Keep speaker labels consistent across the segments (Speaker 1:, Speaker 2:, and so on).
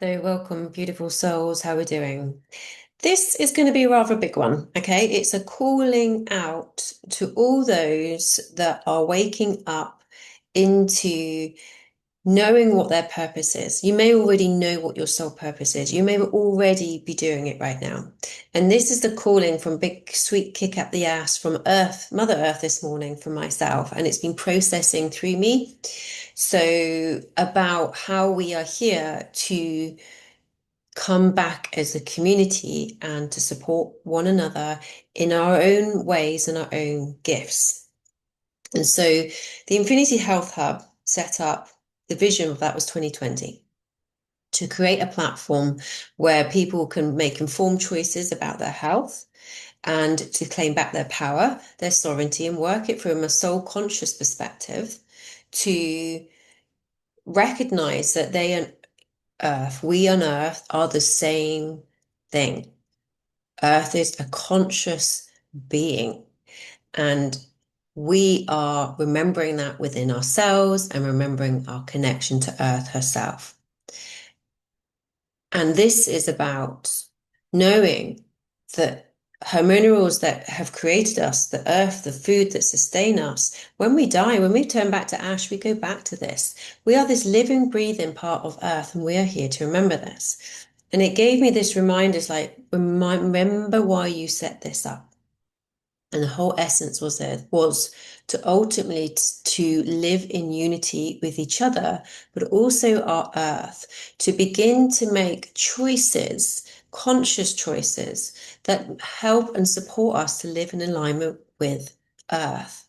Speaker 1: So, welcome, beautiful souls. How are we doing? This is going to be a rather big one, okay? It's a calling out to all those that are waking up into knowing what their purpose is. You may already know what your soul purpose is. You may already be doing it right now. And this is the calling from big, sweet kick up the ass from Earth, Mother Earth this morning for myself. And it's been processing through me. So, about how we are here to come back as a community and to support one another in our own ways and our own gifts. And so the Infinity Health Hub set up, the vision of that was 2020, to create a platform where people can make informed choices about their health and to claim back their power, their sovereignty, and work it from a soul conscious perspective to recognize that they and Earth, we on Earth, are the same thing. Earth is a conscious being, and we are remembering that within ourselves and remembering our connection to Earth herself. And this is about knowing that her minerals that have created us, the earth, the food that sustain us, when we die, when we turn back to ash, we go back to this. We are this living, breathing part of earth, and we are here to remember this. And it gave me this reminder, it's like, remember why you set this up. And the whole essence was to ultimately to live in unity with each other, but also our earth, to begin to make choices, conscious choices that help and support us to live in alignment with earth.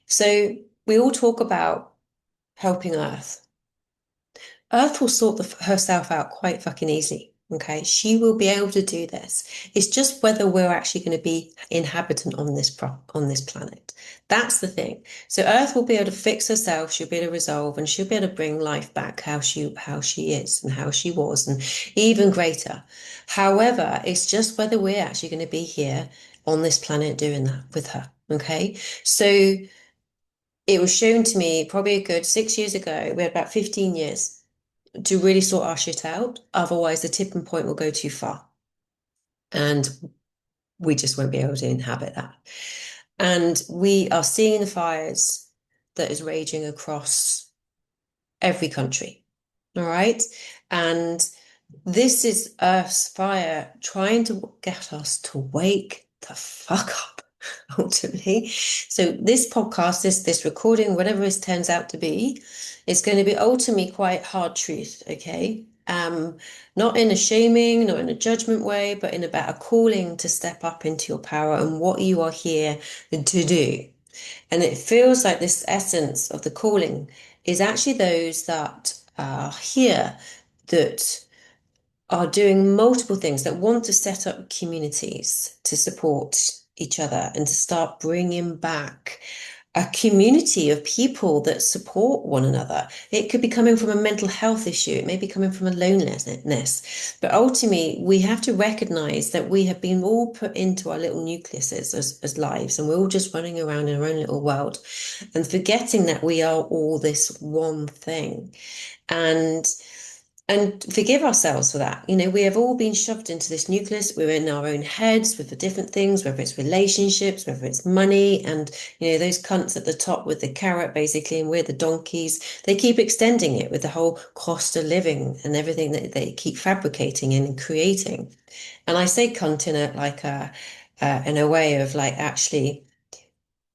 Speaker 1: So we all talk about helping earth. Earth will sort herself out quite fucking easily. Okay, she will be able to do this. It's just whether we're actually going to be inhabitant on this planet. That's the thing. So Earth will be able to fix herself. She'll be able to resolve, and she'll be able to bring life back how she is and how she was, and even greater. However, it's just whether we're actually going to be here on this planet doing that with her. Okay, so it was shown to me probably a good 6 years ago. We had about 15 years to really sort our shit out. Otherwise, the tipping point will go too far. And we just won't be able to inhabit that. And we are seeing the fires that is raging across every country. All right. And this is Earth's fire trying to get us to wake the fuck up, ultimately. So this podcast, this recording, whatever it turns out to be, is going to be ultimately quite hard truth, okay? Not in a shaming, not in a judgment way, but in about a calling to step up into your power and what you are here to do. And it feels like this essence of the calling is actually those that are here that are doing multiple things, that want to set up communities to support each other and to start bringing back a community of people that support one another. It could be coming from a mental health issue. It may be coming from a loneliness. But ultimately, we have to recognize that we have been all put into our little nucleuses as lives, and we're all just running around in our own little world and forgetting that we are all this one thing. And forgive ourselves for that. You know, we have all been shoved into this nucleus. We're in our own heads with the different things, whether it's relationships, whether it's money, and you know, those cunts at the top with the carrot, basically, and we're the donkeys. They keep extending it with the whole cost of living and everything that they keep fabricating and creating. And I say cunt in a way of like actually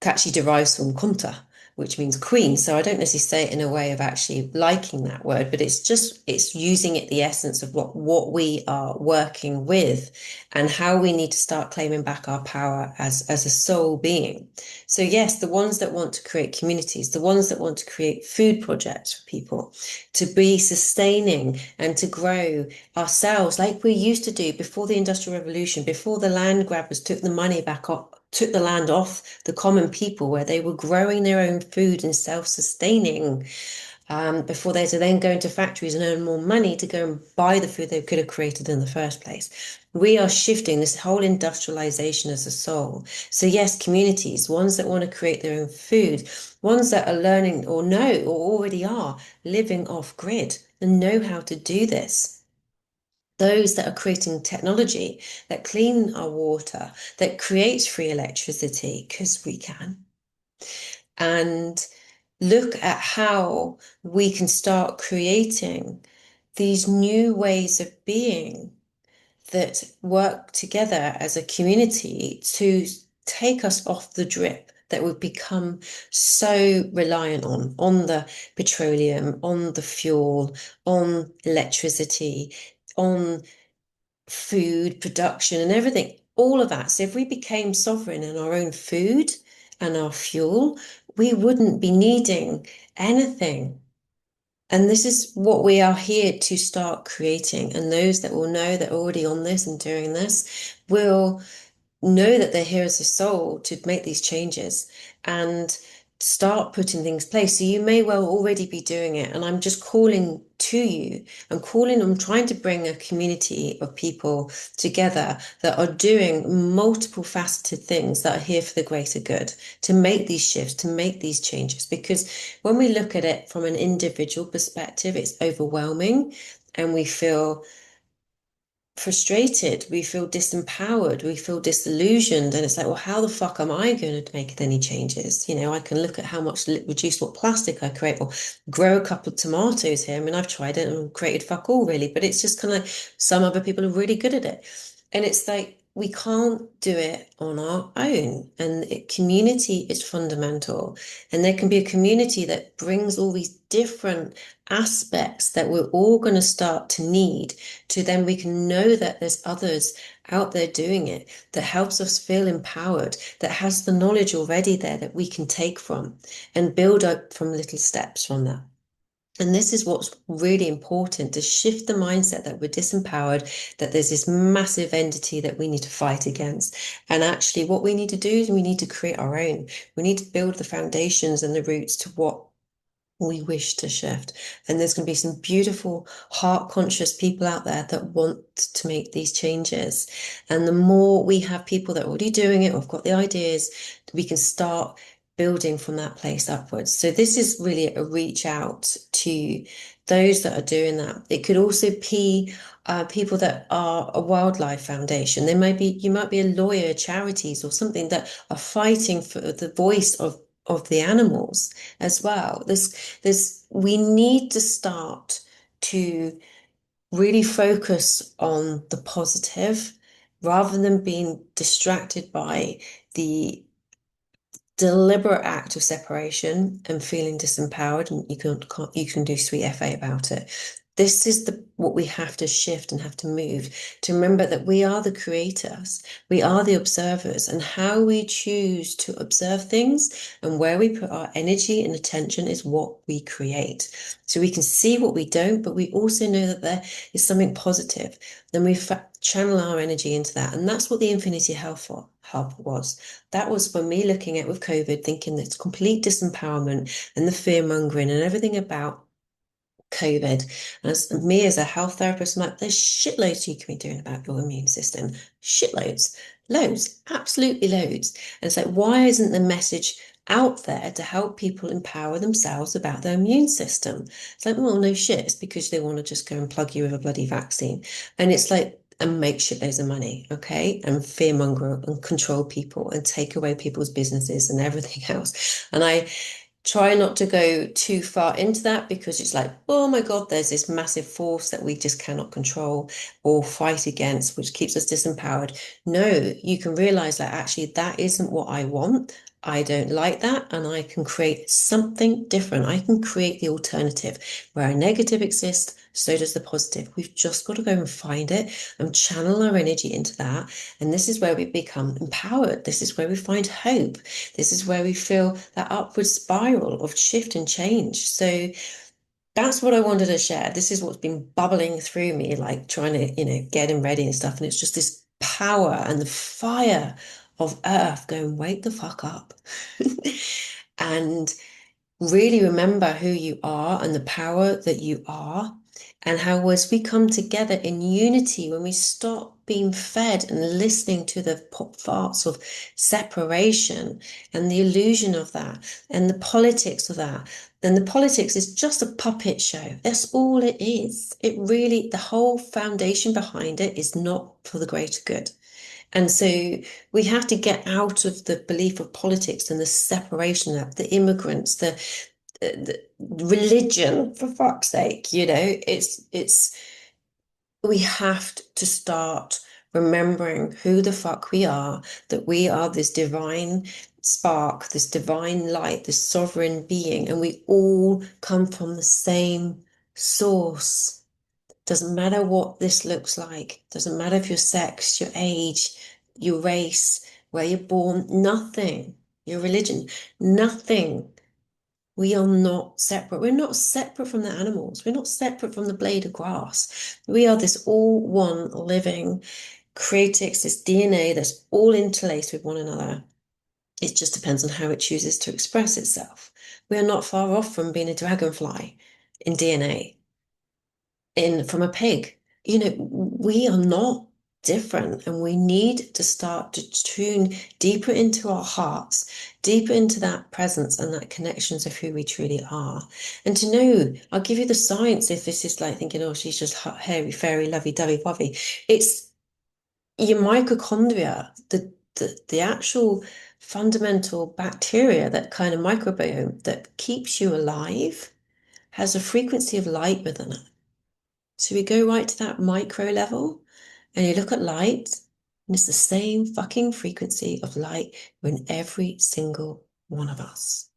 Speaker 1: derives from conta, which means queen. So I don't necessarily say it in a way of actually liking that word, but it's using it the essence of what we are working with and how we need to start claiming back our power as a soul being. So yes, the ones that want to create communities, the ones that want to create food projects for people, to be sustaining and to grow ourselves like we used to do before the Industrial Revolution, before the land grabbers took the money back up, took the land off the common people where they were growing their own food and self-sustaining before they had to then go into factories and earn more money to go and buy the food they could have created in the first place. We are shifting this whole industrialization as a soul. So yes, communities, ones that want to create their own food, ones that are learning or know or already are living off grid and know how to do this. those that are creating technology that clean our water, that creates free electricity, because we can, and look at how we can start creating these new ways of being that work together as a community to take us off the drip that we've become so reliant on the petroleum, on the fuel, on electricity, on food production and everything, all of that. So if we became sovereign in our own food and our fuel, we wouldn't be needing anything. And this is what we are here to start creating. And those that will know that are already on this and doing this will know that they're here as a soul to make these changes and start putting things in place. So you may well already be doing it. And I'm just calling to you. I'm trying to bring a community of people together that are doing multiple faceted things that are here for the greater good, to make these shifts, to make these changes. Because when we look at it from an individual perspective, it's overwhelming and we feel frustrated, we feel disempowered, we feel disillusioned, and it's like, well, how the fuck am I going to make any changes? I can look at how much reduce what plastic I create or grow a couple of tomatoes here. I mean, I've tried it and created fuck all really, but it's just kind of like some other people are really good at it. And it's like we can't do it on our own. And community is fundamental. And there can be a community that brings all these different aspects that we're all going to start to need to then we can know that there's others out there doing it that helps us feel empowered, that has the knowledge already there that we can take from and build up from little steps from that. And this is what's really important, to shift the mindset that we're disempowered, that there's this massive entity that we need to fight against. And actually, what we need to do is we need to create our own. We need to build the foundations and the roots to what we wish to shift. And there's going to be some beautiful, heart conscious people out there that want to make these changes. And the more we have people that are already doing it or have got the ideas, we can start building from that place upwards. So this is really a reach out to those that are doing that. It could also be people that are a wildlife foundation. You might be a lawyer, charities, or something that are fighting for the voice of the animals as well. We need to start to really focus on the positive rather than being distracted by the deliberate act of separation and feeling disempowered, and you can do sweet FA about it. This is what we have to shift and have to move to remember that we are the creators, we are the observers, and how we choose to observe things and where we put our energy and attention is what we create. So we can see what we don't, but we also know that there is something positive. Then we channel our energy into that, and that's what the Infinity Health Hub was. That was for me looking at with COVID, thinking it's complete disempowerment and the fear mongering and everything about COVID. And as me as a health therapist, I'm like, there's shitloads you can be doing about your immune system. Shitloads, loads, absolutely loads. And it's like, why isn't the message out there to help people empower themselves about their immune system? It's like, well, no shit. It's because they want to just go and plug you with a bloody vaccine. And it's like, and make shitloads of money, okay? And fearmonger and control people and take away people's businesses and everything else. And I try not to go too far into that because it's like, oh my God, there's this massive force that we just cannot control or fight against, which keeps us disempowered. No, you can realize that actually that isn't what I want. I don't like that, and I can create something different. I can create the alternative. Where a negative exists, so does the positive. We've just got to go and find it and channel our energy into that. And this is where we become empowered. This is where we find hope. This is where we feel that upward spiral of shift and change. So that's what I wanted to share. This is what's been bubbling through me, like trying to, get him ready and stuff. And it's just this power and the fire of earth going, wake the fuck up. And really remember who you are and the power that you are, and how as we come together in unity, when we stop being fed and listening to the pop farts of separation and the illusion of that and the politics of that, And the politics is just a puppet show. That's all it is. It really, the whole foundation behind it is not for the greater good. And so we have to get out of the belief of politics and the separation of the immigrants, the religion, for fuck's sake, it's we have to start remembering who the fuck we are, that we are this divine spark, this divine light, this sovereign being, and we all come from the same source. Doesn't matter what this looks like, doesn't matter if your sex, your age, your race, where you're born, nothing, your religion, nothing. We are not separate. We're not separate from the animals. We're not separate from the blade of grass. We are this all one living creatix, this DNA that's all interlaced with one another. It just depends on how it chooses to express itself. We are not far off from being a dragonfly in DNA, from a pig. We are not different, and we need to start to tune deeper into our hearts, deeper into that presence and that connections of who we truly are. And to know, I'll give you the science if this is like thinking, oh, she's just hairy, fairy, lovey-dovey, wovey. It's your mitochondria, the actual fundamental bacteria, that kind of microbiome that keeps you alive, has a frequency of light within it. So we go right to that micro level and you look at light, and it's the same fucking frequency of light in every single one of us.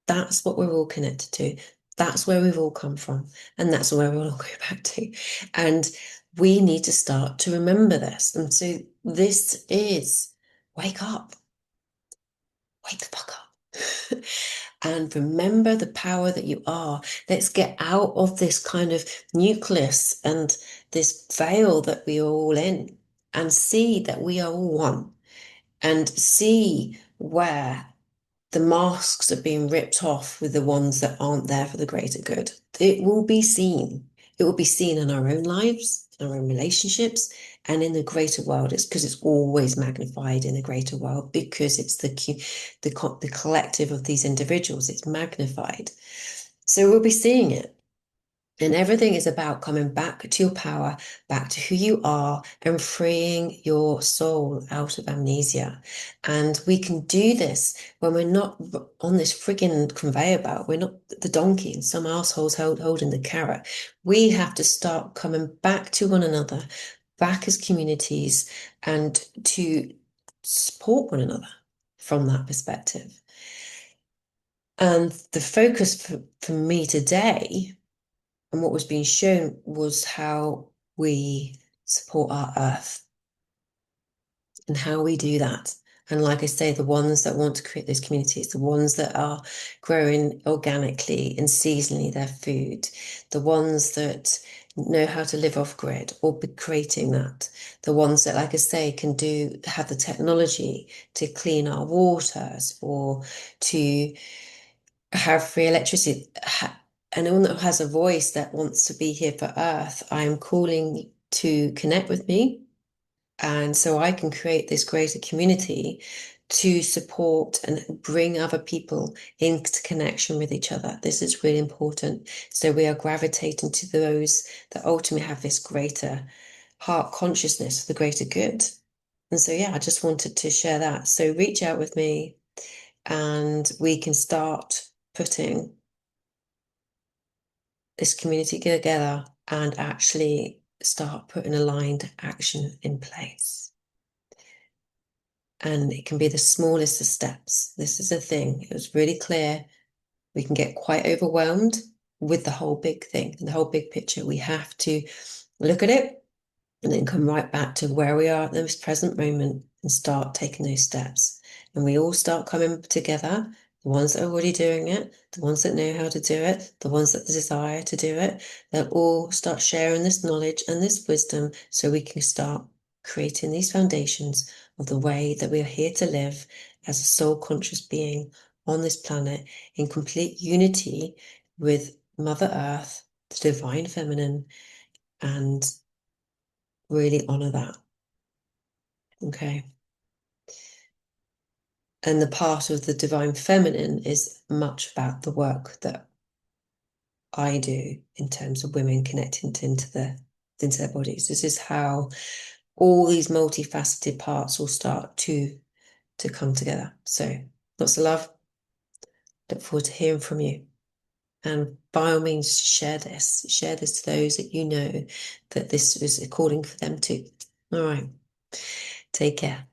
Speaker 1: That's what we're all connected to. That's where we've all come from. And that's where we'll all go back to. And we need to start to remember this. And so this is wake up, wake the fuck up. And remember the power that you are. Let's get out of this kind of nucleus and this veil that we are all in and see that we are all one and see where the masks are being ripped off with the ones that aren't there for the greater good. It will be seen. It will be seen in our own lives, in our own relationships, and in the greater world. It's because it's always magnified in the greater world because it's the collective of these individuals. It's magnified. So we'll be seeing it. And everything is about coming back to your power, back to who you are, and freeing your soul out of amnesia. And we can do this when we're not on this frigging conveyor belt. We're not the donkey and some assholes holding the carrot. We have to start coming back to one another, back as communities, and to support one another from that perspective. And the focus for me today, and what was being shown, was how we support our earth and how we do that. And like I say, the ones that want to create those communities, the ones that are growing organically and seasonally their food, the ones that know how to live off grid or be creating that, the ones that, like I say, have the technology to clean our waters or to have free electricity. Anyone that has a voice that wants to be here for Earth, I am calling to connect with me. And so I can create this greater community to support and bring other people into connection with each other. This is really important. So we are gravitating to those that ultimately have this greater heart consciousness of the greater good. And so, yeah, I just wanted to share that. So reach out with me and we can start putting this community together and actually start putting aligned action in place. And it can be the smallest of steps. This is a thing. It was really clear. We can get quite overwhelmed with the whole big thing, the whole big picture. We have to look at it and then come right back to where we are at this present moment and start taking those steps. And we all start coming together, the ones that are already doing it, the ones that know how to do it, the ones that desire to do it. They'll all start sharing this knowledge and this wisdom so we can start creating these foundations of the way that we are here to live as a soul conscious being on this planet in complete unity with Mother Earth, the divine feminine, and really honor that. Okay. And the part of the divine feminine is much about the work that I do in terms of women connecting into their bodies. This is how all these multifaceted parts will start to come together. So lots of love. Look forward to hearing from you. And by all means, share this. Share this to those that you know that this is according for them too. All right. Take care.